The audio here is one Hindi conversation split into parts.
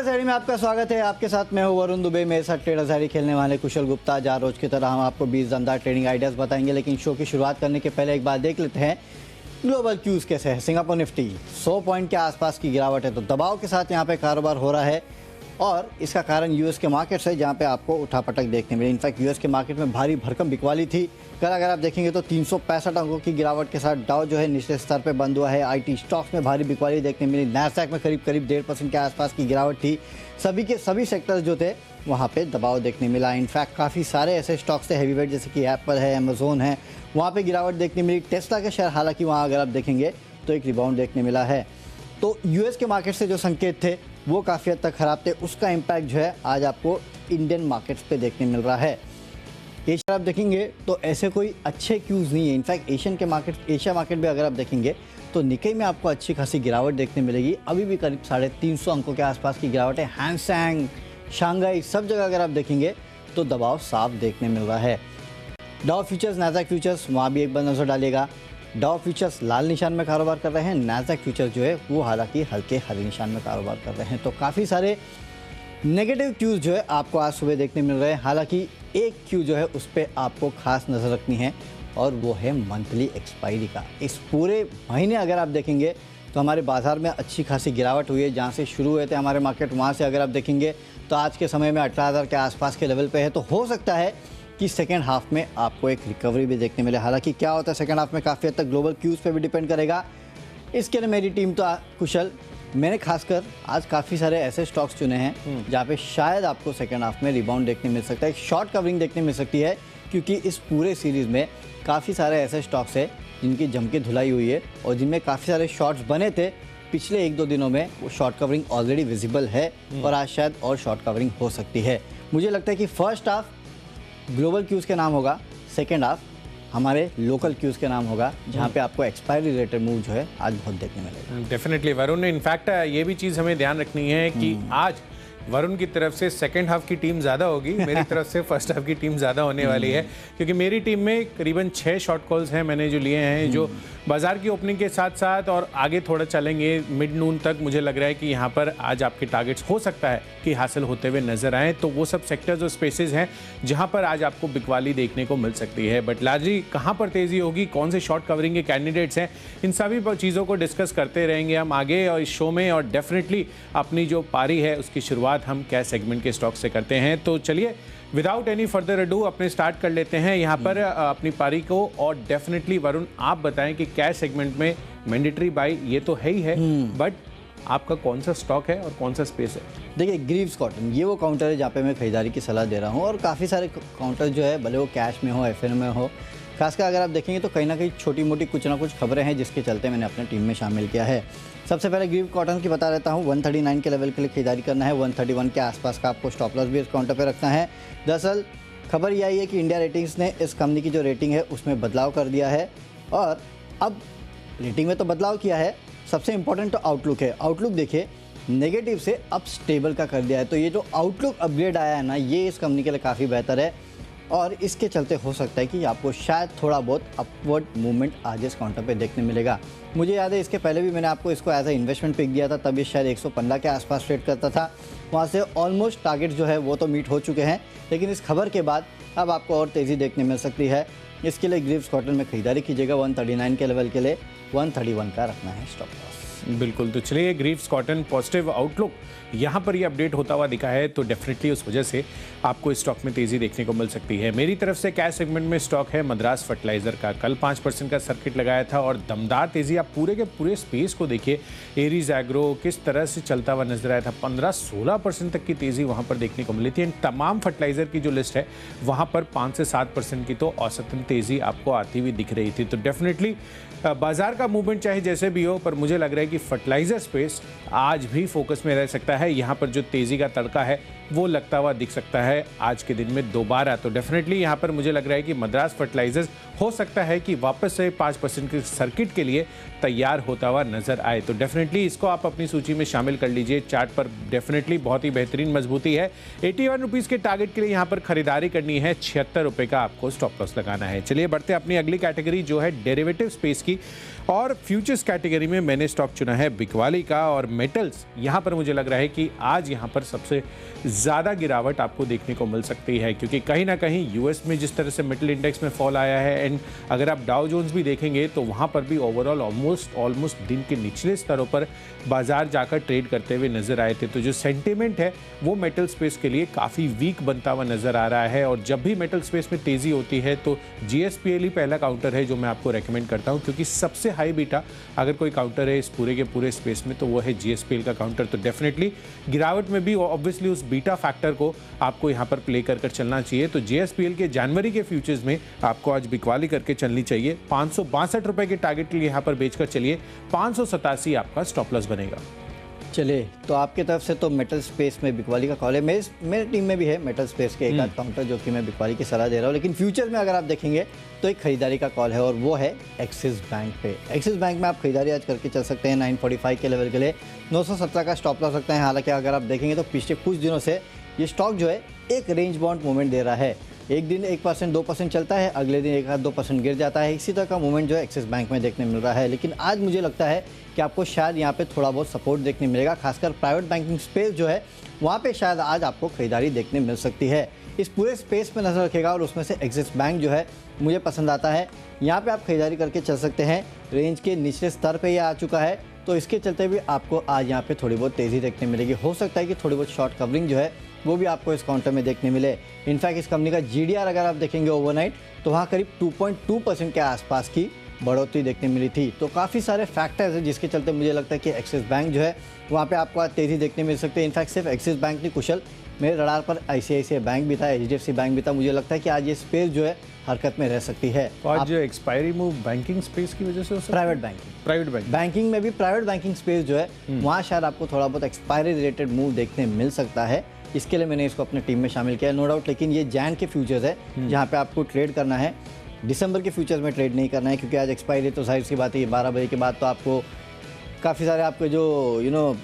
ट्रेडर्स डायरी में आपका स्वागत है। आपके साथ मैं हूं वरुण दुबे। मेरे साथ ट्रेडर्स डायरी खेलने वाले कुशल गुप्ता। आज रोज की तरह हम आपको 20 दमदार ट्रेडिंग आइडियाज बताएंगे, लेकिन शो की शुरुआत करने के पहले एक बात देख लेते हैं ग्लोबल क्यूज कैसे है। सिंगापुर निफ्टी 100 पॉइंट के आसपास की गिरावट है, तो दबाव के साथ यहाँ पे कारोबार हो रहा है और इसका कारण यूएस के मार्केट से, जहाँ पे आपको उठापटक देखने मिली। इनफैक्ट यूएस के मार्केट में भारी भरकम बिकवाली थी। कल अगर आप देखेंगे तो 365 अंकों की गिरावट के साथ डाउ जो है निचले स्तर पे बंद हुआ है। आईटी स्टॉक्स में भारी बिकवाली देखने मिली। नैस्डैक में करीब 1.5% के आसपास की गिरावट थी। सभी सेक्टर्स जो थे वहाँ पे दबाव देखने मिला। इनफैक्ट काफ़ी सारे ऐसे स्टॉक्स थे हेवीवेट, जैसे कि एप्पल है, अमेजोन है, वहाँ पे गिरावट देखने मिली। टेस्ला के शेयर हालांकि वहाँ अगर आप देखेंगे तो एक रिबाउंड देखने मिला है। तो यूएस के मार्केट से जो संकेत थे वो काफ़ी हद तक खराब थे, उसका इम्पैक्ट जो है आज आपको इंडियन मार्केट्स पे देखने मिल रहा है। एशिया आप देखेंगे तो ऐसे कोई अच्छे क्यूज नहीं है। इनफैक्ट एशिया मार्केट भी अगर आप देखेंगे तो निकेई में आपको अच्छी खासी गिरावट देखने मिलेगी। अभी भी करीब 350 अंकों के आसपास की गिरावट है। हैंगसेंग, शांघाई, सब जगह अगर आप देखेंगे तो दबाव साफ देखने मिल रहा है। डाउ फ्यूचर्स, नैस्डैक फ्यूचर्स, वहाँ भी एक बार नजर डालिएगा। डाउ फ्यूचर्स लाल निशान में कारोबार कर रहे हैं। नैस्डैक फ्यूचर्स जो है वो हालांकि हल्के हरे निशान में कारोबार कर रहे हैं। तो काफ़ी सारे नेगेटिव क्यूज जो है आपको आज सुबह देखने मिल रहे हैं। हालांकि एक क्यू जो है उस पर आपको खास नज़र रखनी है और वो है मंथली एक्सपायरी का। इस पूरे महीने अगर आप देखेंगे तो हमारे बाजार में अच्छी खासी गिरावट हुई है। जहाँ से शुरू हुए थे हमारे मार्केट, वहाँ से अगर आप देखेंगे तो आज के समय में 18,000 के आसपास के लेवल पे है। तो हो सकता है कि सेकेंड हाफ में आपको एक रिकवरी भी देखने मिले। हालांकि क्या होता है सेकेंड हाफ में काफ़ी हद तक ग्लोबल क्यूज पे भी डिपेंड करेगा। इसके लिए मेरी टीम तो कुशल, मैंने खासकर आज काफ़ी सारे ऐसे स्टॉक्स चुने हैं जहाँ पे शायद आपको सेकेंड हाफ में रिबाउंड देखने मिल सकता है, एक शॉर्ट कवरिंग देखने मिल सकती है, क्योंकि इस पूरे सीरीज़ में काफ़ी सारे ऐसे स्टॉक्स हैं जिनकी जम के धुलाई हुई है और जिनमें काफ़ी सारे शॉर्ट्स बने थे पिछले 1-2 दिनों में। वो शॉर्ट कवरिंग ऑलरेडी विजिबल है और आज शायद और शॉर्ट कवरिंग हो सकती है। मुझे लगता है कि फर्स्ट हाफ ग्लोबल क्यूज़ के नाम होगा, सेकेंड हाफ हमारे लोकल क्यूज़ के नाम होगा, जहाँ पे आपको एक्सपायरी रिलेटेड मूव जो है आज बहुत देखने मिलेगा। डेफिनेटली वरुण ने इनफैक्ट ये भी चीज़ हमें ध्यान रखनी है कि आज वरुण की तरफ से सेकेंड हाफ की टीम ज़्यादा होगी, मेरी तरफ से फर्स्ट हाफ की टीम ज़्यादा होने वाली है, क्योंकि मेरी टीम में करीबन 6 शॉर्ट कॉल्स हैं मैंने जो लिए हैं, जो बाजार की ओपनिंग के साथ साथ और आगे थोड़ा चलेंगे मिड नून तक। मुझे लग रहा है कि यहाँ पर आज आपके टारगेट्स हो सकता है कि हासिल होते हुए नजर आएँ। तो वो सब सेक्टर्स और स्पेसेस हैं जहाँ पर आज आपको बिकवाली देखने को मिल सकती है। बट लार्जली कहाँ पर तेज़ी होगी, कौन से शॉर्ट कवरिंग के कैंडिडेट्स हैं, इन सभी चीज़ों को डिस्कस करते रहेंगे हम आगे और इस शो में। और डेफिनेटली अपनी जो पारी है उसकी शुरुआत हम कैश सेगमेंट के स्टॉक से करते हैं। तो चलिए विदाउट एनी फर्दर अडू अपने स्टार्ट कर लेते हैं यहाँ पर अपनी पारी को। और डेफिनेटली वरुण आप बताएं कि कैश सेगमेंट में मैंडेटरी बाई ये तो है ही है, बट आपका कौन सा स्टॉक है और कौन सा स्पेस है? देखिए, ग्रीव्स कॉटन ये वो काउंटर है जहाँ पे मैं खरीदारी की सलाह दे रहा हूँ। और काफ़ी सारे काउंटर जो है भले वो कैश में हो, एफएन में हो, खासकर अगर आप देखेंगे तो कहीं ना कहीं छोटी मोटी कुछ ना कुछ खबरें हैं जिसके चलते मैंने अपने टीम में शामिल किया है। सबसे पहले ग्रीव कॉटन की बता देता हूँ। 139 के लेवल के लिए खरीदारी करना है। 131 के आसपास का आपको स्टॉप लॉस भी इस काउंटर पे रखना है। दरअसल खबर यह आई है कि इंडिया रेटिंग्स ने इस कंपनी की जो रेटिंग है उसमें बदलाव कर दिया है। और अब रेटिंग में तो बदलाव किया है, सबसे इंपॉर्टेंट तो आउटलुक है। आउटलुक देखिए, नेगेटिव से अब स्टेबल का कर दिया है। तो ये जो आउटलुक अपग्रेड आया है ना, ये इस कंपनी के लिए काफ़ी बेहतर है और इसके चलते हो सकता है कि आपको शायद थोड़ा बहुत अपवर्ड मूवमेंट आज इस काउंटर पे देखने मिलेगा। मुझे याद है इसके पहले भी मैंने आपको इसको एज ए इन्वेस्टमेंट पिक दिया था, तब ये शायद 115 के आसपास ट्रेड करता था। वहाँ से ऑलमोस्ट टारगेट जो है वो तो मीट हो चुके हैं, लेकिन इस खबर के बाद अब आपको और तेज़ी देखने मिल सकती है। इसके लिए ग्रीव्स कॉटन में खरीदारी कीजिएगा। 139 के लेवल के लिए 131 का रखना है स्टॉप लॉस। बिल्कुल, तो चलिए ग्रीव्स कॉटन पॉजिटिव आउटलुक यहाँ पर ये अपडेट होता हुआ दिखा है, तो डेफिनेटली उस वजह से आपको इस स्टॉक में तेज़ी देखने को मिल सकती है। मेरी तरफ से कैश सेगमेंट में स्टॉक है मद्रास फर्टिलाइजर का। कल 5% का सर्किट लगाया था और दमदार तेज़ी। आप पूरे के पूरे स्पेस को देखिए, एरीज एग्रो किस तरह से चलता हुआ नजर आया था। 15-16% तक की तेज़ी वहाँ पर देखने को मिली थी। एंड तमाम फर्टिलाइजर की जो लिस्ट है वहाँ पर 5 से 7% की तो औसतन तेज़ी आपको आती हुई दिख रही थी। तो डेफिनेटली बाजार का मूवमेंट चाहे जैसे भी हो, पर मुझे लग रहा है कि फर्टिलाइजर स्पेस आज भी फोकस में रह सकता है। यहाँ पर जो तेज़ी का तड़का है वो लगता हुआ दिख सकता है आज के दिन में दोबारा। तो डेफिनेटली यहाँ पर मुझे लग रहा है कि मद्रास फर्टिलाइजर्स हो सकता है कि वापस से 5% के सर्किट के लिए तैयार होता हुआ नजर आए। तो डेफिनेटली इसको आप अपनी सूची में शामिल कर लीजिए। चार्ट पर डेफिनेटली बहुत ही बेहतरीन मजबूती है। 81 रुपीज़ के टारगेट के लिए यहाँ पर खरीदारी करनी है। 76 रुपये का आपको स्टॉप लॉस लगाना है। चलिए बढ़ते अपनी अगली कैटेगरी जो है डेरिवेटिव स्पेस की। और फ्यूचर्स कैटेगरी में मैंने स्टॉक चुना है बिकवाली का, और मेटल्स यहाँ पर मुझे लग रहा है कि आज यहाँ पर सबसे ज़्यादा गिरावट आपको देखने को मिल सकती है, क्योंकि कहीं ना कहीं यूएस में जिस तरह से मेटल इंडेक्स में फॉल आया है, एंड अगर आप डाउ जोन्स भी देखेंगे तो वहाँ पर भी ओवरऑल ऑलमोस्ट दिन के निचले स्तरों पर बाजार जाकर ट्रेड करते हुए नजर आए थे। तो जो सेंटिमेंट है वो मेटल स्पेस के लिए काफ़ी वीक बनता हुआ नजर आ रहा है, और जब भी मेटल स्पेस में तेज़ी होती है तो GSPL ही पहला काउंटर है जो मैं आपको रेकमेंड करता हूँ, क्योंकि सबसे हाई बीटा अगर कोई काउंटर है इस पूरे के पूरे स्पेस में तो वो है GSPL का काउंटर। तो डेफिनेटली गिरावट में भी ऑब्वियसली उस बीटा फैक्टर को आपको यहाँ पर प्ले कर चलना चाहिए। तो GSPL के जनवरी के फ्यूचर्स में आपको आज बिकवाली करके चलनी चाहिए। 562 रुपए के टारगेट के लिए यहाँ पर बेचकर चलिए, 587 आपका स्टॉप लॉस बनेगा। चलिए, तो आपकी तरफ से तो मेटल स्पेस में बिकवाली का कॉल है। मेरे टीम में भी है मेटल स्पेस के एक आध काउंटर जो कि मैं बिकवाली की सलाह दे रहा हूँ, लेकिन फ्यूचर में अगर आप देखेंगे तो एक खरीदारी का कॉल है और वो है एक्सिस बैंक पे। एक्सिस बैंक में आप खरीदारी आज करके चल सकते हैं 945 के लेवल के लिए, 917 का स्टॉप लॉस रखते हैं। हालांकि अगर आप देखेंगे तो पिछले कुछ दिनों से ये स्टॉक जो है एक रेंज बाउंड मूवमेंट दे रहा है। एक दिन 1% 2% चलता है, अगले दिन 1-2% गिर जाता है। इसी तरह का मूवमेंट जो है एक्सिस बैंक में देखने मिल रहा है। लेकिन आज मुझे लगता है कि आपको शायद यहाँ पे थोड़ा बहुत सपोर्ट देखने मिलेगा, खासकर प्राइवेट बैंकिंग स्पेस जो है वहाँ पे शायद आज आपको खरीदारी देखने मिल सकती है। इस पूरे स्पेस पे नजर रखेगा और उसमें से एक्सिस बैंक जो है मुझे पसंद आता है। यहाँ पे आप खरीदारी करके चल सकते हैं। रेंज के निचले स्तर पे ये आ चुका है, तो इसके चलते भी आपको आज यहाँ पे थोड़ी बहुत तेज़ी देखने मिलेगी। हो सकता है कि थोड़ी बहुत शॉर्ट कवरिंग जो है वो भी आपको इस काउंटर में देखने मिले। इनफैक्ट इस कंपनी का GDR अगर आप देखेंगे ओवरनाइट तो वहाँ करीब 2.2% के आसपास की बढ़ोतरी देखने मिली थी। तो काफ़ी सारे फैक्टर्स हैं जिसके चलते मुझे लगता है कि एक्सिस बैंक जो है वहाँ पे आपको आज तेज़ी देखने मिल सकती है। इनफैक्ट सिर्फ एक्सिस बैंक नहीं कुशल, मेरे रडार पर ICICI बैंक भी था, HDFC बैंक भी था। मुझे लगता है कि आज ये स्पेस जो है हरकत में रह सकती है। आज एक्सपायरी मूव बैंकिंग स्पेस की वजह से हो सकता है? प्राइवेट बैंकिंग में भी प्राइवेट बैंकिंग स्पेस जो है वहाँ शायद आपको थोड़ा बहुत एक्सपायरी रिलेटेड मूव देखने मिल सकता है। इसके लिए मैंने इसको अपने टीम में शामिल किया, नो डाउट। लेकिन ये जैन के फ्यूचर्स है जहाँ पे आपको ट्रेड करना है, दिसंबर के फ्यूचर्स में ट्रेड नहीं करना है, क्योंकि आज एक्सपायरी तो जाहिर सी बात है 12 बजे के बाद तो आपको काफ़ी सारे आपके जो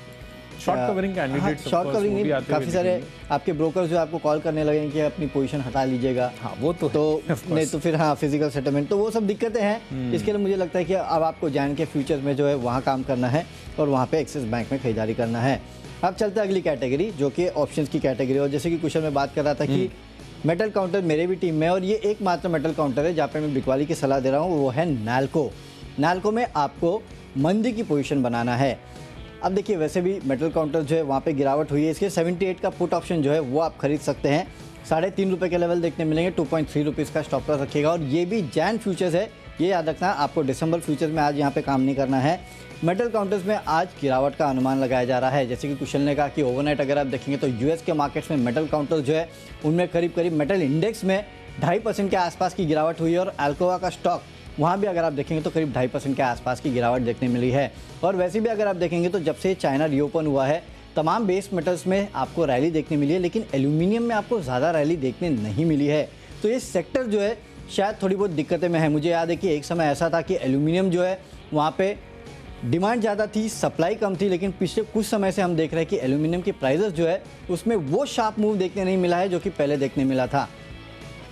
short covering candidates, short covering नहीं, काफ़ी सारे आपके ब्रोकर्स जो आपको कॉल करने लगेंगे कि अपनी पोजीशन हटा लीजिएगा। हाँ, वो तो नहीं तो फिर फिजिकल सेटलमेंट, तो वो सब दिक्कतें हैं। इसके लिए मुझे लगता है कि अब आपको जैन के फ्यूचर्स में जो है वहाँ काम करना है और वहाँ पे एक्सिस बैंक में खरीदारी करना है। अब चलते हैं अगली कैटेगरी जो कि ऑप्शंस की कैटेगरी। और जैसे कि कुशल में बात कर रहा था कि मेटल काउंटर मेरे भी टीम में, और ये एकमात्र मेटल काउंटर है जहाँ पे मैं बिकवाली की सलाह दे रहा हूँ, वो है नैल्को। नैल्को में आपको मंदी की पोजीशन बनाना है। अब देखिए, वैसे भी मेटल काउंटर जो है वहाँ पे गिरावट हुई है, इसके 78 का पुट ऑप्शन जो है वो आप खरीद सकते हैं। 3.5 रुपये के लेवल देखने मिलेंगे, 2.3 रुपीज़ का स्टॉप लॉस रखिएगा। और ये भी जैन फ्यूचर्स है, ये याद रखना, आपको दिसंबर फ्यूचर्स में आज यहाँ पे काम नहीं करना है। मेटल काउंटर्स में आज गिरावट का अनुमान लगाया जा रहा है। जैसे कि कुशल ने कहा कि ओवरनाइट अगर आप देखेंगे तो यूएस के मार्केट्स में मेटल काउंटर जो है उनमें करीब मेटल इंडेक्स में 2.5% के आसपास की गिरावट हुई है, और अल्कोआ का स्टॉक वहाँ भी अगर आप देखेंगे तो करीब 2.5% के आसपास की गिरावट देखने मिली है। और वैसे भी अगर आप देखेंगे तो जब से चाइना रीओपन हुआ है तमाम बेस मेटल्स में आपको रैली देखने मिली है, लेकिन एल्यूमिनियम में आपको ज़्यादा रैली देखने नहीं मिली है। तो ये सेक्टर जो है शायद थोड़ी बहुत दिक्कतें में है। मुझे याद है कि एक समय ऐसा था कि एल्यूमिनियम जो है वहाँ पे डिमांड ज़्यादा थी, सप्लाई कम थी, लेकिन पिछले कुछ समय से हम देख रहे हैं कि एल्यूमिनियम की प्राइसेस जो है उसमें वो शार्प मूव देखने नहीं मिला है जो कि पहले देखने मिला था।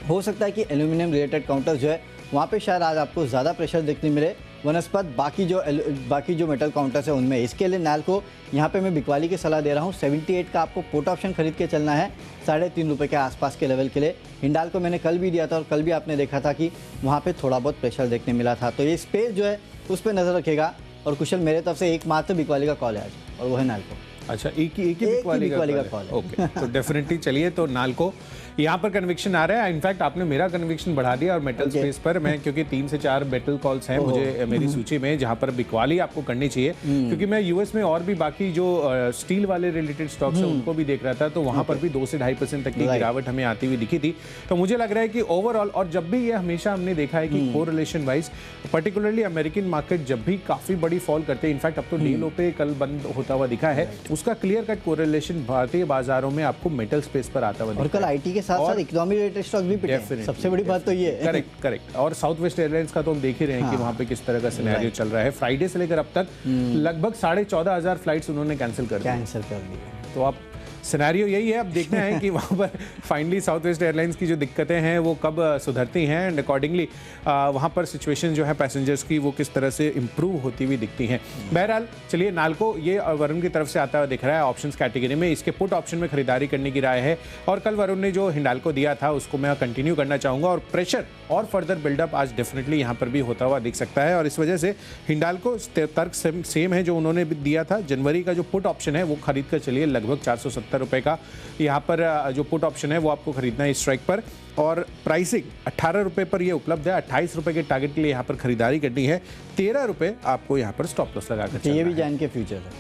हो सकता है कि एल्यूमिनियम रिलेटेड काउंटर जो है वहाँ पे शायद आज आपको ज़्यादा प्रेशर देखने मिले वनस्पत बाकी जो मेटल काउंटर्स है उनमें। इसके लिए नैल्को यहाँ पे मैं बिकवाली की सलाह दे रहा हूँ। 78 का आपको पुट ऑप्शन खरीद के चलना है 3.5 रुपये के आसपास के लेवल के लिए। हिंडाल को मैंने कल भी दिया था और कल भी आपने देखा था कि वहाँ पे थोड़ा बहुत प्रेशर देखने मिला था। तो ये स्पेस जो है उस पर नज़र रखेगा। और कुशल, मेरे तरफ से एकमात्र बिकवाली का कॉल है आज, और वो है नैल्को। अच्छा, एक ही बिकवाली का कॉल है। ओके, तो डेफिनेटली चलिए, तो नाल्को यहाँ पर कन्विक्शन आ रहा है। इनफैक्ट आपने मेरा कन्विक्शन बढ़ा दिया और मेटल स्पेस पर मैं, क्योंकि 3 से 4 मेटल कॉल्स हैं मुझे मेरी सूची में जहाँ पर बिकवाली आपको करनी चाहिए, क्योंकि मैं यूएस में और भी बाकी जो स्टील वाले रिलेटेड स्टॉक्स हैं उनको भी देख रहा था, तो वहाँ पर भी 2 से 2.5% तक की गिरावट हमें आती हुई दिखी थी। तो मुझे लग रहा है कि ओवरऑल, और जब भी ये हमेशा हमने देखा है कि correlation wise particularly American market जब भी काफी बड़ी फॉल करते हैं, इनफैक्ट अब तो डे लो पे कल बंद होता हुआ दिखा है, उसका क्लियर कट कोरिलेशन भारतीय बाजारों में आपको मेटल स्पेस पर आता हुआ दिखा है। और कल आईटी के साथ साथ इकोनॉमी स्टॉक भी पिटे, सबसे बड़ी बात तो ये है। करेक्ट। और साउथ वेस्ट एयरलाइंस का तो हम देख ही रहे हैं कि वहाँ पे किस तरह का सिनेरियो चल रहा है। फ्राइडे से लेकर अब तक लगभग 14,500 फ्लाइट्स उन्होंने कैंसिल कर दी। तो आप सिनेरियो यही है, अब देखना है कि वहाँ पर फाइनली साउथ वेस्ट एयरलाइंस की जो दिक्कतें हैं वो कब सुधरती हैं एंड अकॉर्डिंगली वहाँ पर सिचुएशन जो है पैसेंजर्स की वो किस तरह से इंप्रूव होती हुई दिखती हैं। बहरहाल चलिए, नाल्को ये वरुण की तरफ से आता हुआ दिख रहा है ऑप्शंस कैटेगरी में, इसके पुट ऑप्शन में खरीदारी करने की राय है और कल वरुण ने जो हिंडाल्को दिया था उसको मैं कंटिन्यू करना चाहूँगा और प्रेशर और फर्दर बिल्डअप आज डेफिनेटली यहाँ पर भी होता हुआ दिख सकता है और इस वजह से हिंडाल्को तर्क सेम है जो उन्होंने भी दिया था। जनवरी का जो पुट ऑप्शन है वो खरीद कर चलिए, लगभग 470 रुपये का यहाँ पर जो पुट ऑप्शन है वो आपको खरीदना है स्ट्राइक पर और प्राइसिंग 18 रुपये पर ये उपलब्ध है। 28 रुपये के टारगेट के लिए यहाँ पर खरीदारी करनी है, 13 रुपये आपको यहाँ पर स्टॉप लॉस लगा कर। ये भी जैन के फ्यूचर है,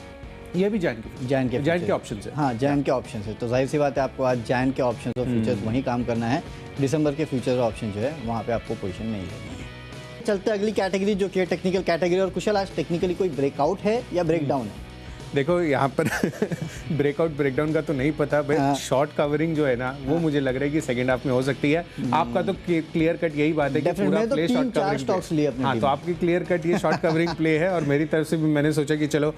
ये भी जैन के ऑप्शन है। हाँ, जैन के ऑप्शन है, तो जाहिर सी बात है आपको आज जैन के ऑप्शन और फ्यूचर्स वहीं काम करना है। दिसंबर के फ्यूचर ऑप्शन जो है वहाँ पे आपको पोजीशन नहीं लेनी है। चलते अगली कैटेगरी जो कि है टेक्निकल कैटेगरी। और कुशल, आज टेक्निकली कोई ब्रेकआउट है या ब्रेकडाउन है? देखो यहाँ पर ब्रेकआउट ब्रेकडाउन का तो नहीं पता भाई, शॉर्ट कवरिंग जो है ना वो मुझे लग रहा है कि सेकंड हाफ में हो सकती है। आपका तो क्लियर कट यही बात है कि पूरा प्ले शॉर्ट कवरिंग। हाँ, तो आपकी क्लियर कट ये शॉर्ट कवरिंग प्ले है और मेरी तरफ से भी मैंने सोचा कि चलो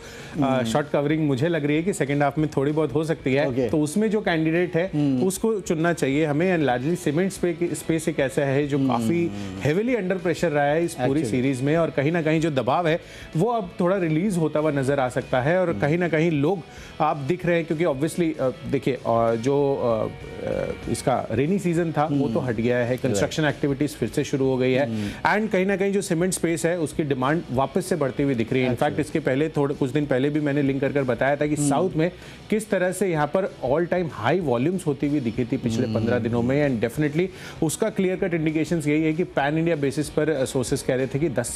शॉर्ट कवरिंग मुझे लग रही है कि सेकंड हाफ में थोड़ी बहुत हो सकती है, तो उसमें जो कैंडिडेट है उसको चुनना चाहिए हमें। एंड लार्जली सीमेंट स्पेस एक ऐसा है जो काफी हेविली अंडर प्रेशर रहा है इस पूरी सीरीज में और कहीं ना कहीं जो दबाव है वो अब थोड़ा रिलीज होता हुआ नजर आ सकता है और कहीं ना कहीं लोग आप दिख रहे हैं क्योंकि ऑब्वियसली देखिए जो इसका रेनी सीजन था वो तो हट गया है, कंस्ट्रक्शन एक्टिविटीज फिर से शुरू हो गई है एंड कहीं ना कहीं जो सीमेंट स्पेस है उसकी डिमांड वापस से बढ़ती हुई दिख रही है। इनफैक्ट इसके पहले कुछ दिन पहले भी मैंने लिंक कर बताया था कि साउथ में किस तरह से यहाँ पर ऑल टाइम हाई वॉल्यूम्स होती हुई दिखी थी पिछले 15 दिनों में एंड डेफिनेटली उसका क्लियर कट इंडिकेशंस यही है कि पैन इंडिया बेसिस पर सोर्सेस कह रहे थे कि 10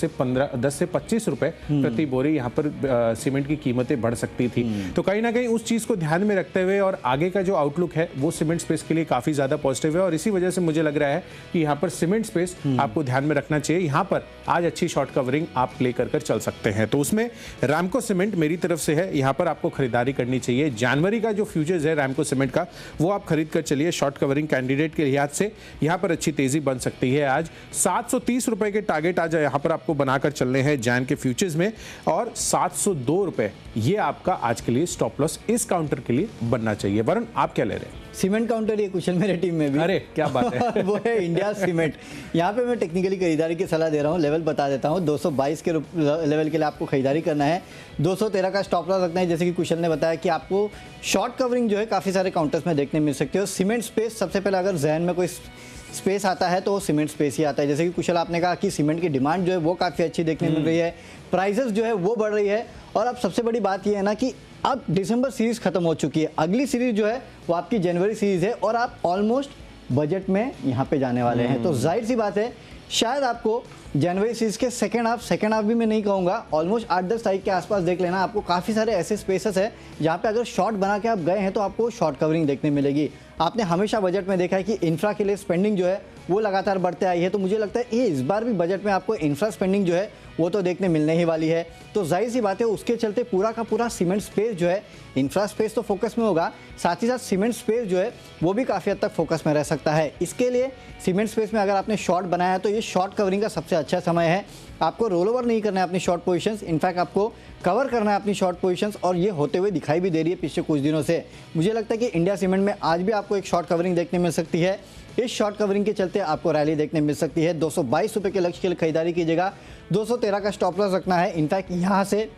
से 25 रुपए प्रति बोरी यहाँ पर सीमेंट की कीमतें बढ़ सकती थी। तो कहीं ना कहीं उस चीज को ध्यान में रखते हुए और आगे का जो आउटलुक है वो सीमेंट स्पेस के लिए काफी ज्यादा पॉजिटिव है और इसी वजह से मुझे लग रहा है कि यहाँ पर सीमेंट स्पेस आपको ध्यान में रखना चाहिए। यहाँ पर आज अच्छी शॉर्ट कवरिंग आप प्ले कर चल सकते हैं, तो उसमें रामको सीमेंट मेरी तरफ से है, यहाँ पर आपको खरीदारी करनी चाहिए। जनवरी का जो फ्यूचर्स है रामको सीमेंट का वो आप खरीद कर चलिए। शॉर्ट कवरिंग कैंडिडेट के लिहाज से यहाँ पर अच्छी तेजी बन सकती है। आज 730 रुपए के टारगेट आज यहाँ पर आपको बनाकर चलने हैं जैन के फ्यूचर्स में और 702 रुपए ये आपका आज के लिए स्टॉप लॉस इस काउंटर के लिए बनना चाहिए। वरुण, आप क्या ले रहे हैं? सीमेंट काउंटर ये कुशल मेरे टीम में भी। अरे क्या बात है वो है इंडिया सीमेंट। यहाँ पे मैं टेक्निकली खरीदारी की सलाह दे रहा हूँ, लेवल बता देता हूँ। 222 के लेवल के लिए आपको खरीदारी करना है, 213 का स्टॉप लॉस रखना है। जैसे कि कुशल ने बताया कि आपको शॉर्ट कवरिंग जो है काफ़ी सारे काउंटर्स में देखने मिल सकती है। सीमेंट स्पेस सबसे पहले अगर जहन में कोई स्पेस आता है तो वो सीमेंट स्पेस ही आता है। जैसे कि कुशल आपने कहा कि सीमेंट की डिमांड जो है वो काफ़ी अच्छी देखने मिल रही है, प्राइसेस जो है वो बढ़ रही है और अब सबसे बड़ी बात ये है ना कि अब दिसंबर सीरीज खत्म हो चुकी है, अगली सीरीज जो है वो आपकी जनवरी सीरीज है और आप ऑलमोस्ट बजट में यहाँ पे जाने वाले हैं। तो जाहिर सी बात है शायद आपको जनवरी सीरीज के सेकेंड हाफ भी मैं नहीं कहूँगा, ऑलमोस्ट 8-10 तारीख के आसपास देख लेना। आपको काफ़ी सारे ऐसे स्पेसेस है जहाँ पे अगर शॉर्ट बना के आप गए हैं तो आपको शॉर्ट कवरिंग देखने मिलेगी। आपने हमेशा बजट में देखा है कि इंफ्रा के लिए स्पेंडिंग जो है वो लगातार बढ़ते आई है, तो मुझे लगता है ये इस बार भी बजट में आपको इंफ्रा स्पेंडिंग जो है वो तो देखने मिलने ही वाली है। तो जाहिर सी बात है उसके चलते पूरा का पूरा सीमेंट स्पेस जो है, इंफ्रा स्पेस तो फोकस में होगा, साथ ही साथ सीमेंट स्पेस जो है वो भी काफ़ी हद तक फोकस में रह सकता है। इसके लिए सीमेंट स्पेस में अगर आपने शॉर्ट बनाया है तो ये शॉर्ट कवरिंग का सबसे अच्छा समय है। आपको रोल ओवर नहीं करना है अपनी शॉर्ट पोजीशंस, इनफैक्ट आपको कवर करना है अपनी शॉर्ट पोजीशंस और ये होते हुए दिखाई भी दे रही है पिछले कुछ दिनों से। मुझे लगता है कि इंडिया सीमेंट में आज भी आपको एक शॉर्ट कवरिंग देखने मिल सकती है। इस शॉर्ट कवरिंग के चलते आपको रैली देखने मिल सकती है। 222 रुपये के लक्ष्य के लिए खरीदारी कीजिएगा, 213 का स्टॉप लॉस रखना है। इनफैक्ट यहाँ से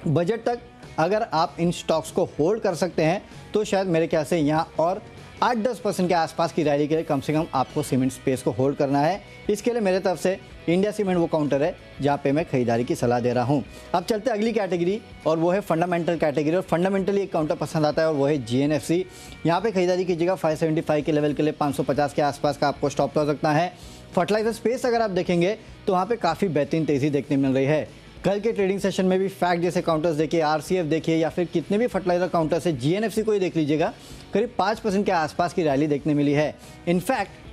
बजट तक अगर आप इन स्टॉक्स को होल्ड कर सकते हैं तो शायद मेरे ख्याल से यहाँ और 8-10% के आसपास की रैली के लिए कम से कम आपको सीमेंट स्पेस को होल्ड करना है। इसके लिए मेरे तरफ से इंडिया सीमेंट वो काउंटर है जहाँ पे मैं खरीदारी की सलाह दे रहा हूँ। अब चलते अगली कैटेगरी और वो है फंडामेंटल कैटेगरी और फंडामेंटली एक काउंटर पसंद आता है और वो है GNFC। यहाँ पे खरीदारी कीजिएगा 575 के लेवल के लिए 550 के आसपास का आपको स्टॉप लॉस रखना है। फर्टिलाइजर स्पेस अगर आप देखेंगे तो वहाँ पे काफ़ी बेहतरीन तेज़ी देखने मिल रही है। कल के ट्रेडिंग सेशन में भी फैक्ट जैसे काउंटर्स देखिए, RCF देखिए या फिर कितने भी फर्टिलाइजर काउंटर्स है, GNFC को ही देख लीजिएगा, करीब 5% के आसपास की रैली देखने मिली है। इनफैक्ट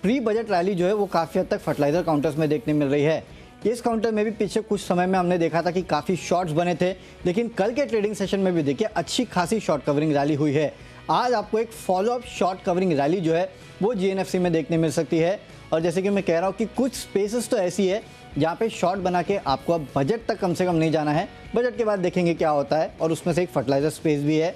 प्री बजट रैली जो है वो काफ़ी हद तक फर्टिलाइजर काउंटर्स में देखने मिल रही है। इस काउंटर में भी पिछले कुछ समय में हमने देखा था कि काफ़ी शॉर्ट्स बने थे, लेकिन कल के ट्रेडिंग सेशन में भी देखिए अच्छी खासी शॉर्ट कवरिंग रैली हुई है। आज आपको एक फॉलोअप शॉर्ट कवरिंग रैली जो है वो GNFC में देखने मिल सकती है। और जैसे कि मैं कह रहा हूँ कि कुछ स्पेसेस तो ऐसी है जहाँ पे शॉर्ट बना के आपको अब बजट तक कम से कम नहीं जाना है, बजट के बाद देखेंगे क्या होता है। और उसमें से एक फर्टिलाइजर स्पेस भी है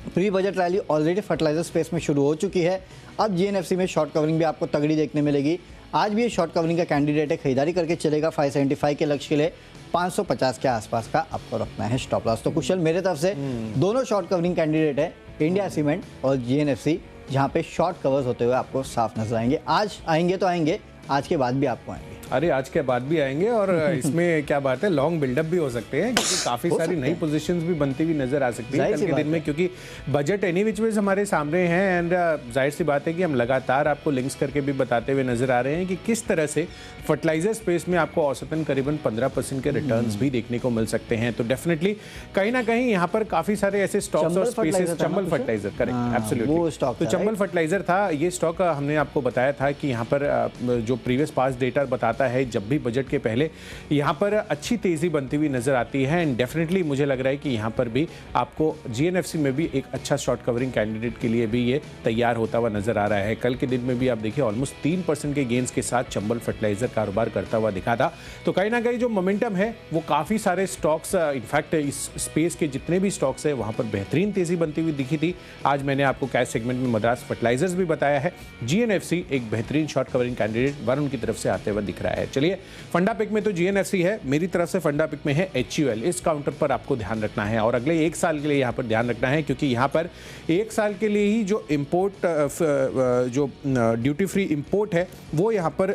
pre budget rally already fertiliser space में शुरू हो चुकी है। अब जीएनएफसी में शॉर्ट कवरिंग भी आपको तगड़ी देखने मिलेगी। आज भी ये शॉर्ट कवरिंग का कैंडिडेट है, खरीदारी करके चलेगा 575 के लक्ष्य के लिए 550 के आसपास का आपको रखना है स्टॉप लॉस। तो कुशल मेरे तरफ से दोनों शॉर्ट कवरिंग कैंडिडेट है, इंडिया सीमेंट और जीएनएफसी, जहाँ पे शॉर्ट कवर्स होते हुए आपको साफ नजर आएंगे। आज आएंगे तो आएंगे, आज के बाद भी आपको आएंगे। अरे आज के बाद भी आएंगे और इसमें क्या बात है, लॉन्ग बिल्डअप भी हो सकते हैं क्योंकि काफी सारी नई पोजीशंस भी बनती हुई नजर आ सकती है कल के दिन में, क्योंकि बजट एनी विच वेज हमारे सामने है। एंड जाहिर सी बात है कि हम लगातार आपको लिंक्स करके भी बताते हुए नजर आ रहे हैं कि किस तरह से फर्टिलाइजर स्पेस में आपको औसतन करीबन 15% के रिटर्न्स भी देखने को मिल सकते हैं। तो डेफिनेटली कहीं ना कहीं यहाँ पर काफी सारे ऐसे स्टॉक्स और spaces, Chambal fertiliser, correct, absolutely, तो चंबल फर्टिलाइजर था ये स्टॉक। हमने आपको बताया था कि यहाँ पर जो प्रीवियस पास्ट डेटा बताता है, जब भी बजट के पहले यहाँ पर अच्छी तेजी बनती हुई नजर आती है। एंड डेफिनेटली मुझे लग रहा है कि यहाँ पर भी आपको जीएनएफसी में भी एक अच्छा शॉर्ट कवरिंग कैंडिडेट के लिए भी ये तैयार होता हुआ नजर आ रहा है। कल के दिन में भी आप देखिए ऑलमोस्ट 3% के गेंस के साथ चंबल फर्टिलाइजर कारोबार करता हुआ दिखा था। तो कहीं ना कहीं जो मोमेंटम है वो काफी सारे स्टॉक्स, इनफैक्ट इस स्पेस के जितने भी स्टॉक्स है वहां पर बेहतरीन तेजी बनती हुई दिखी थी। आज मैंने आपको कैश सेगमेंट में मद्रास फर्टिलाइजर्स भी बताया है। जीएनएफसी एक बेहतरीन शॉर्ट कवरिंग कैंडिडेट वरुण की तरफ से आते हुए दिख रहा है। चलिए, फंडा पिक में तो जीएनएफसी है, मेरी तरफ से फंडा पिक में है एचयूएल। इस काउंटर पर आपको ध्यान रखना है और अगले 1 साल के लिए यहाँ पर ध्यान रखना है, क्योंकि यहाँ पर 1 साल के लिए ही जो इंपोर्ट, जो ड्यूटी फ्री इंपोर्ट है वो यहाँ पर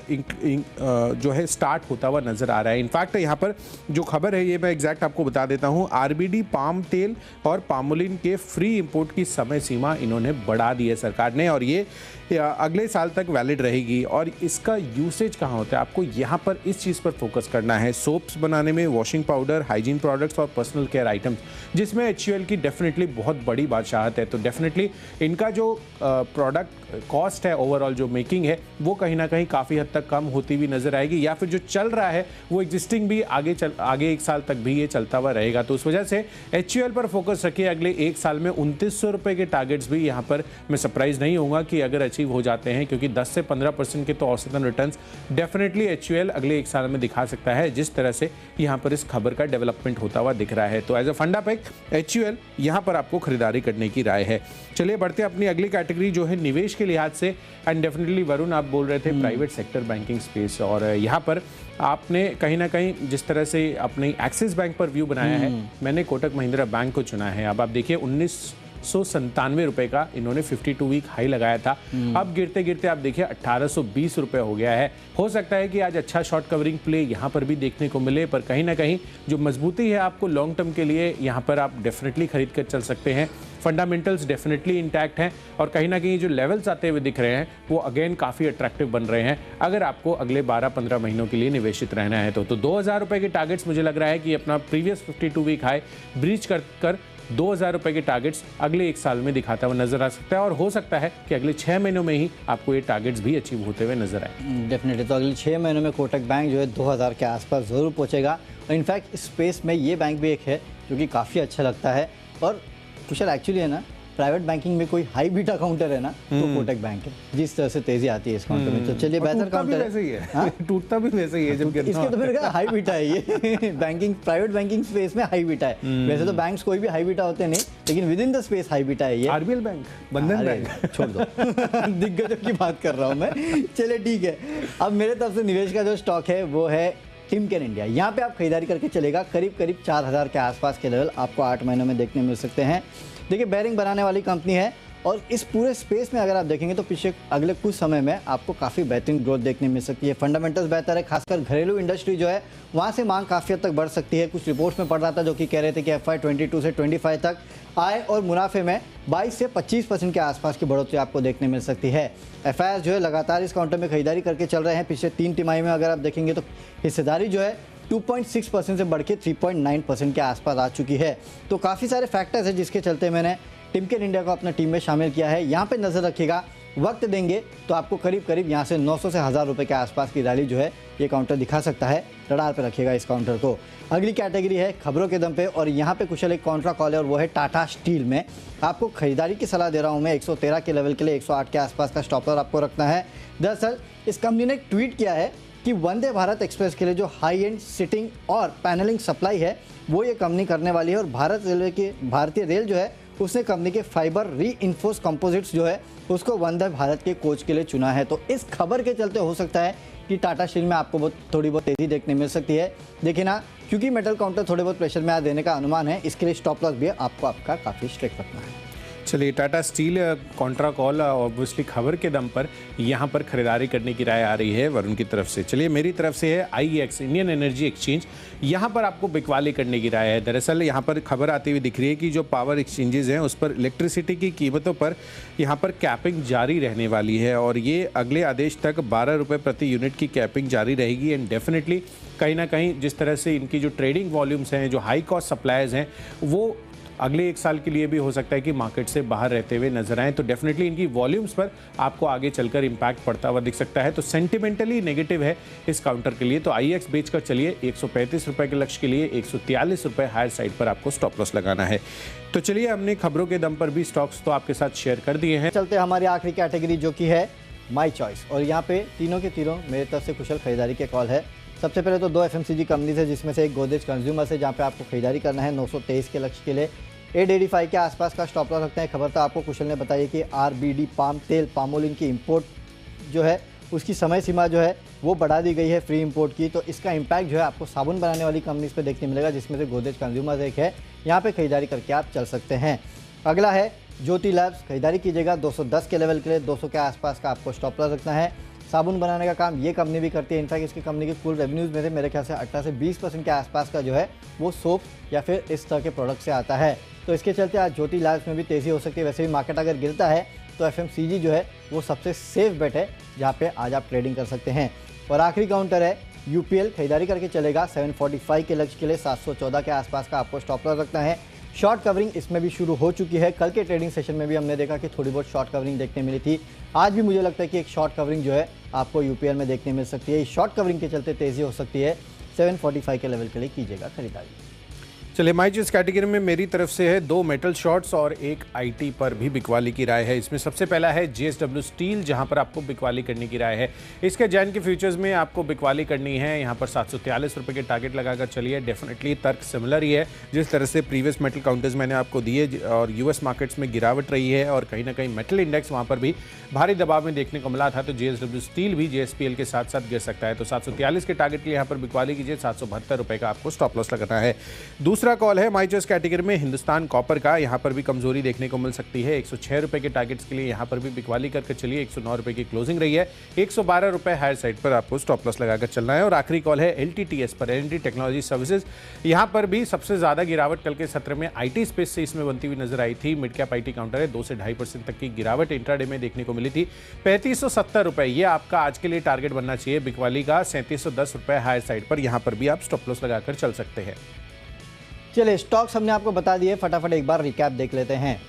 जो है स्टार्ट होता हुआ नजर आ रहा है। इनफैक्ट यहाँ पर जो खबर है ये मैं एग्जैक्ट आपको बता देता हूँ। आरबीडी पाम तेल और पामोलिन के फ्री इंपोर्ट की समय सीमा इन्होंने बढ़ा दी है सरकार ने, और ये अगले साल तक वैलिड रहेगी। और इसका यूसेज कहाँ होता है, आपको यहाँ पर इस चीज़ पर फोकस करना है। सोप्स बनाने में, वॉशिंग पाउडर, हाइजीन प्रोडक्ट्स और पर्सनल केयर आइटम्स, जिसमें एचयूएल की डेफिनेटली बहुत बड़ी बादशाहत है। तो डेफिनेटली इनका जो प्रोडक्ट कॉस्ट है, ओवरऑल जो मेकिंग है, वो कहीं ना कहीं काफ़ी हद तक कम होती हुई नजर आएगी, या फिर जो चल रहा है वो एग्जिस्टिंग भी आगे 1 साल तक भी ये चलता हुआ रहेगा। तो उस वजह से एचयूएल पर फोकस रखिए। अगले 1 साल में 2900 रुपये के टारगेट्स भी यहाँ पर मैं सरप्राइज नहीं होऊंगा कि अगर अचीव हो जाते हैं, क्योंकि 10 से 15% के तो औसतन रिटर्न्स डेफिनेटली एचयूएल अगले 1 साल में दिखा सकता है, जिस तरह से यहाँ पर इस खबर का डेवलपमेंट होता हुआ दिख रहा है। तो एज अ फंडा पिक एचयूएल यहाँ पर आपको खरीदारी करने की राय है। चलिए बढ़ते अपनी अगली कैटेगरी जो है निवेश के लिहाज से। एंड डेफिनेटली वरुण, आप बोल रहे थे प्राइवेट सेक्टर बैंकिंग स्पेस, और यहाँ पर आपने कहीं ना कहीं जिस तरह से अपने एक्सिस बैंक पर व्यू बनाया है, मैंने कोटक महिंद्रा बैंक को चुना है। अब आप देखिए 1997 रुपए का इन्होंने 52 वीक हाई लगाया था, अब गिरते गिरते आप देखिए 1820 रुपए हो गया है। हो सकता है कि आज अच्छा शॉर्ट कवरिंग प्ले यहाँ पर भी देखने को मिले, पर कहीं ना कहीं जो मजबूती है आपको लॉन्ग टर्म के लिए यहाँ पर आप डेफिनेटली खरीद कर चल सकते हैं। फंडामेंटल्स डेफिनेटली इंटैक्ट हैं और कहीं ना कहीं जो लेवल्स आते हुए दिख रहे हैं वो अगेन काफ़ी अट्रैक्टिव बन रहे हैं अगर आपको अगले 12-15 महीनों के लिए निवेशित रहना है। तो 2000 रुपए के टारगेट्स मुझे लग रहा है कि अपना प्रीवियस 52 वीक हाई ब्रीच कर 2000 रुपए के टारगेट्स अगले 1 साल में दिखाता हुआ नजर आ सकता है, और हो सकता है कि अगले 6 महीनों में ही आपको ये टारगेट्स भी अचीव होते हुए नजर आए। डेफिनेटली, तो अगले 6 महीनों में कोटक बैंक जो है 2000 के आसपास ज़रूर पहुंचेगा। और इनफैक्ट इस स्पेस में ये बैंक भी एक है जो कि काफ़ी अच्छा लगता है। और कुशल एक्चुअली है ना, प्राइवेट बैंकिंग में कोई हाई बीटा काउंटर है ना तो कोटक बैंक है, जिस तरह से तेजी आती है इस काउंटर में। तो चलिए, बेहतर काउंटर वैसे ही है, टूटता भी वैसे ही है जब गिरता इसके तो मैंने कहा हाई बीटा है ये बैंकिंग, प्राइवेट बैंकिंग स्पेस में हाई बीटा है। वैसे तो बैंक्स कोई भी हाई बीटा होते नहीं, लेकिन with in the space high beta है ये। आरबीएल बैंक, बंधन बैंक, छोड़ दो दिग्गजों की बात कर रहा हूँ मैं। चलिए ठीक है, अब मेरे तरफ से निवेश का जो स्टॉक है वो है टिमकेन इंडिया। यहाँ पे आप खरीदारी करके चलेगा, करीब 4000 के आसपास के लेवल आपको 8 महीनों में देखने मिल सकते हैं। देखिए, बेयरिंग बनाने वाली कंपनी है और इस पूरे स्पेस में अगर आप देखेंगे तो पीछे अगले कुछ समय में आपको काफ़ी बेहतरीन ग्रोथ देखने मिल सकती है। फंडामेंटल्स बेहतर है, खासकर घरेलू इंडस्ट्री जो है वहाँ से मांग काफ़ी हद तक बढ़ सकती है। कुछ रिपोर्ट्स में पढ़ रहा था जो कि कह रहे थे कि FY 22 से 25 तक आय और मुनाफे में 22 से 25% के आसपास की बढ़ोतरी आपको देखने मिल सकती है। FIs जो है लगातार इस काउंटर में खरीदारी करके चल रहे हैं। पिछले 3 तिमाही में अगर आप देखेंगे तो हिस्सेदारी जो है 2.6% से बढ़ के 3.9% के आसपास आ चुकी है। तो काफ़ी सारे फैक्टर्स हैं जिसके चलते मैंने टिमकेन इंडिया को अपना टीम में शामिल किया है। यहाँ पे नज़र रखिएगा, वक्त देंगे तो आपको करीब करीब यहाँ से 900 से 1000 रुपये के आसपास की रैली जो है ये काउंटर दिखा सकता है। रडार पे रखिएगा इस काउंटर को। अगली कैटेगरी है खबरों के दम पे, और यहाँ पे कुशल एक कॉन्ट्रा कॉल है और वो है टाटा स्टील में। आपको खरीदारी की सलाह दे रहा हूँ मैं 113 के लेवल के लिए 108 के आसपास का स्टॉप लॉस आपको रखना है। दरअसल इस कंपनी ने एक ट्वीट किया है कि वंदे भारत एक्सप्रेस के लिए जो हाई एंड सिटिंग और पैनलिंग सप्लाई है वो ये कंपनी करने वाली है, और भारतीय रेल जो है उसने कंपनी के फाइबर रीइंफोर्स कंपोजिट्स जो है उसको वंदे भारत के कोच के लिए चुना है। तो इस खबर के चलते हो सकता है कि टाटा स्टील में आपको थोड़ी बहुत तेज़ी देखने मिल सकती है। देखिए ना, क्योंकि मेटल काउंटर थोड़े बहुत प्रेशर में आ देने का अनुमान है, इसके लिए स्टॉप लॉस भी आपको आपका काफ़ी स्ट्रिक्ट रखना है। चलिए, Tata steel Contra call obviously खबर के दम पर यहाँ पर खरीदारी करने की राय आ रही है वरुण की तरफ से। चलिए, मेरी तरफ से है IEX इंडियन एनर्जी एक्सचेंज, यहाँ पर आपको बिकवाली करने की राय है। दरअसल यहाँ पर खबर आती हुई दिख रही है कि जो पावर एक्सचेंजेस हैं उस पर इलेक्ट्रिसिटी की कीमतों पर यहाँ पर कैपिंग जारी रहने वाली है और ये अगले आदेश तक 12 रुपये प्रति यूनिट की कैपिंग जारी रहेगी। एंड डेफिनेटली कहीं ना कहीं जिस तरह से इनकी जो ट्रेडिंग वॉल्यूम्स हैं, जो हाई कॉस्ट सप्लायर्स हैं, वो अगले 1 साल के लिए भी हो सकता है कि मार्केट से बाहर रहते हुए नजर आए। तो डेफिनेटली इनकी वॉल्यूम्स पर आपको आगे चलकर इंपैक्ट पड़ता हुआ दिख सकता है। तो सेंटिमेंटली नेगेटिव है इस काउंटर के लिए। तो IEX बेच कर चलिए 135 रुपये के लक्ष्य के लिए 143 रुपये हायर साइड पर आपको स्टॉप लॉस लगाना है। तो चलिए, हमने खबरों के दम पर भी स्टॉक्स तो आपके साथ शेयर कर दिए हैं। चलते हमारी आखिरी कैटेगरी जो कि है माई चॉइस, और यहाँ पे तीनों के तीनों मेरे तरफ से कुशल खरीदारी के कॉल है। सबसे पहले तो 2 FMCG कंपनीज है, जिसमें से एक गोदरेज कंज्यूमर्स है, जहाँ पे आपको खरीदारी करना है 923 के लक्ष्य के लिए 885 के आसपास का स्टॉप लॉस रखते हैं। खबर तो आपको कुशल ने बताई कि RBD पाम तेल पामोलिन की इंपोर्ट जो है उसकी समय सीमा जो है वो बढ़ा दी गई है फ्री इंपोर्ट की। तो इसका इंपैक्ट जो है आपको साबुन बनाने वाली कंपनीज पे देखने मिलेगा, जिसमें से गोदरेज कंज्यूमर्स एक है। यहाँ पे खरीदारी करके आप चल सकते हैं। अगला है ज्योति लैब्स, खरीदारी कीजिएगा 210 के लेवल के लिए 200 के आसपास का आपको स्टॉप लॉस रखना है। साबुन बनाने का काम ये कंपनी भी करती है। इनफैक्ट इसकी कंपनी के कुल रेवेन्यूज़ में से मेरे ख्याल से 18 से 20% के आसपास का जो है वो सोप या फिर इस तरह के प्रोडक्ट से आता है। तो इसके चलते आज ज्योति लैब्स में भी तेज़ी हो सकती है। वैसे भी मार्केट अगर गिरता है तो FMCG जो है वो सबसे सेफ बेट है, जहाँ पे आज आप ट्रेडिंग कर सकते हैं। और आखिरी काउंटर है UPL, खरीदारी करके चलेगा 745 के लक्ष्य के लिए 714 के आसपास का आपको स्टॉप लॉस रखना है। शॉर्ट कवरिंग इसमें भी शुरू हो चुकी है। कल के ट्रेडिंग सेशन में भी हमने देखा कि थोड़ी बहुत शॉर्ट कवरिंग देखने मिली थी। आज भी मुझे लगता है कि एक शॉर्ट कवरिंग जो है आपको UPL में देखने मिल सकती है। इस शॉर्ट कवरिंग के चलते तेज़ी हो सकती है। 745 के लेवल के लिए कीजिएगा खरीदारी। चलिए, माई चॉइस कैटेगरी में मेरी तरफ से है 2 मेटल शॉर्ट्स और एक IT पर भी बिकवाली की राय है। इसमें सबसे पहला है JSW स्टील, जहां पर आपको बिकवाली करने की राय है। इसके जैन के फ्यूचर्स में आपको बिकवाली करनी है। यहां पर 743 रुपये के टारगेट लगाकर चलिए। डेफिनेटली तर्क सिमिलर ही है जिस तरह से प्रीवियस मेटल काउंटर्स मैंने आपको दिए, और US मार्केट्स में गिरावट रही है और कहीं ना कहीं मेटल इंडेक्स वहाँ पर भी भारी दबाव में देखने को मिला था। तो JSW स्टील भी JSPL के साथ साथ गिर सकता है। तो 743 के टारगेट के लिए यहाँ पर बिकवाली कीजिए। 772 रुपये का आपको स्टॉप लॉस लगाना है। दूसरा कॉल है माई चॉइस कैटेगरी में हिंदुस्तान कॉपर का। यहाँ पर भी कमजोरी देखने को मिल सकती है। 106 रुपये के टारगेट्स के लिए यहाँ पर भी बिकवाली करके चलिए। 109 रुपये की क्लोजिंग रही है। 112 रुपये हायर साइड पर आपको स्टॉप लॉस लगाकर चलना है। और आखिरी कॉल है LTTS पर, L&T टेक्नोलॉजी सर्विसेज। यहाँ पर भी सबसे ज्यादा गिरावट कल के सत्र में IT स्पेस से इसमें बनती हुई नजर आई थी। मिड कैप IT काउंटर है, 2 से 2.5% तक की गिरावट इंट्राडे में देखने को मिली थी। 3570 रुपये ये आपका आज के लिए टारगेट बनना चाहिए बिकवाली का। 3710 रुपये हायर साइड पर यहाँ पर भी आप स्टॉप लॉस लगाकर चल सकते हैं। चलिए, स्टॉक्स हमने आपको बता दिए, फटाफट एक बार रिकैप देख लेते हैं।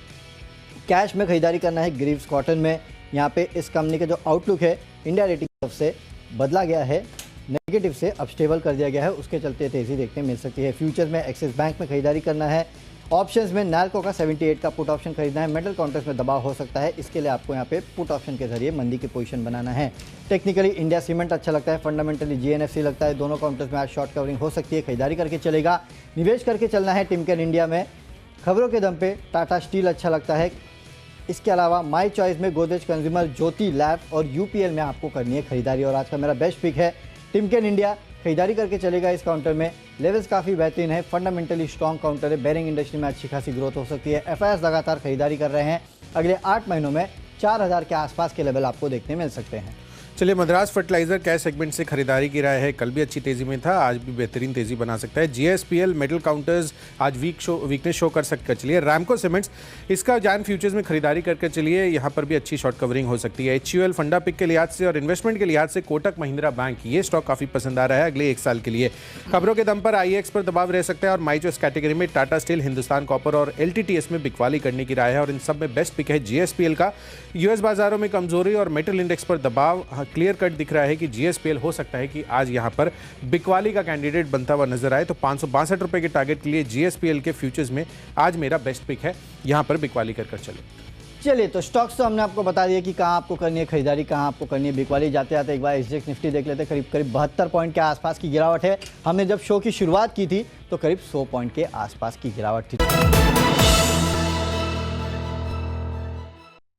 कैश में खरीदारी करना है ग्रीव्स कॉटन में। यहाँ पे इस कंपनी का जो आउटलुक है इंडिया रेटिंग की तरफ से बदला गया है, नेगेटिव से अब स्टेबल कर दिया गया है। उसके चलते तेज़ी देखने मिल सकती है। फ्यूचर्स में एक्सिस बैंक में खरीदारी करना है। ऑप्शंस में नैल्को का 78 का पुट ऑप्शन खरीदना है। मेटल काउंटर्स में दबाव हो सकता है, इसके लिए आपको यहाँ पे पुट ऑप्शन के जरिए मंदी की पोजीशन बनाना है। टेक्निकली इंडिया सीमेंट अच्छा लगता है, फंडामेंटली GNFC लगता है। दोनों काउंटर्स में आज शॉर्ट कवरिंग हो सकती है, खरीदारी करके चलेगा। निवेश करके चलना है टिमकेन इंडिया में। खबरों के दम पे टाटा स्टील अच्छा लगता है। इसके अलावा माई चॉइस में गोदरेज कंज्यूमर, ज्योति लैब और UPL में आपको करनी है खरीदारी। और आज का मेरा बेस्ट पिक है टिमकेन इंडिया, खरीदारी करके चलेगा। इस काउंटर में लेवल्स काफ़ी बेहतरीन है, फंडामेंटली स्ट्रॉन्ग काउंटर है। बेरिंग इंडस्ट्री में अच्छी खासी ग्रोथ हो सकती है। FIs लगातार खरीदारी कर रहे हैं। अगले 8 महीनों में 4000 के आसपास के लेवल आपको देखने मिल सकते हैं। चलिए, मद्रास फर्टिलाइजर कैश सेगमेंट से खरीदारी की राय है। कल भी अच्छी तेजी में था, आज भी बेहतरीन तेजी बना सकता है। GSPL मेटल काउंटर्स आज वीकनेस शो कर सकता है। चलिए, रैमको सीमेंट्स, इसका जैन फ्यूचर्स में खरीदारी करके चलिए। यहाँ पर भी अच्छी शॉर्ट कवरिंग हो सकती है। HUL फंडा पिक के लिहाज से और इन्वेस्टमेंट के लिहाज से कोटक महिंद्रा बैंक, ये स्टॉक काफ़ी पसंद आ रहा है अगले 1 साल के लिए। खबरों के दम पर IEX पर दबाव रह सकता है। और माई चॉइस कैटेगरी में टाटा स्टील, हिंदुस्तान कॉपर और LTTS में बिकवाली करने की राय है। और इन सब में बेस्ट पिक है GSPL का। US बाजारों में कमजोरी और मेटल इंडेक्स पर दबाव क्लियर कट दिख रहा है कि GSPL हो सकता है कि आज यहां पर बिकवाली का कैंडिडेट बनता हुआ नजर आए। तो 562 रुपए के टारगेट के लिए GSPL के फ्यूचर्स में आज मेरा बेस्ट पिक है, यहां पर बिकवाली कर चले। चलिए, तो स्टॉक्स तो हमने आपको बता दिया कि कहाँ आपको करनी है खरीदारी, कहाँ आपको करनी है बिकवाली। जाते जाते एक बार SGX निफ्टी देख लेते हैं। करीब 72 पॉइंट के आसपास की गिरावट है। हमने जब शो की शुरुआत की थी तो करीब 100 पॉइंट के आसपास की गिरावट थी।